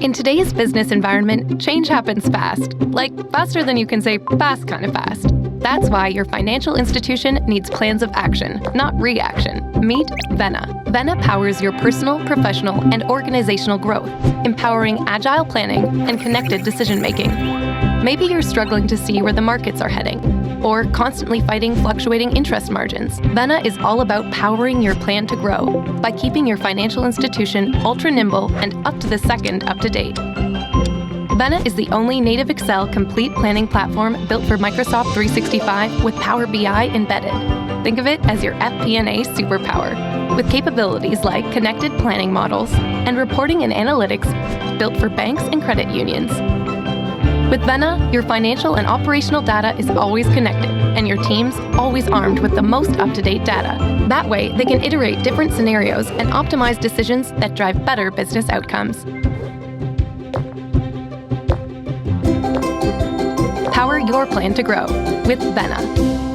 In today's business environment, change happens fast. Like, faster than you can say fast kind of fast. That's why your financial institution needs plans of action, not reaction. Meet Vena. Vena powers your personal, professional, and organizational growth, empowering agile planning and connected decision-making. Maybe you're struggling to see where the markets are heading, or constantly fighting fluctuating interest margins. Vena is all about powering your plan to grow by keeping your financial institution ultra-nimble and up-to-the-second up-to-date. Vena is the only native Excel complete planning platform built for Microsoft 365 with Power BI embedded. Think of it as your FP&A superpower, with capabilities like connected planning models and reporting and analytics built for banks and credit unions. With Vena, your financial and operational data is always connected, and your team's always armed with the most up-to-date data. That way, they can iterate different scenarios and optimize decisions that drive better business outcomes. Power your plan to grow with Vena.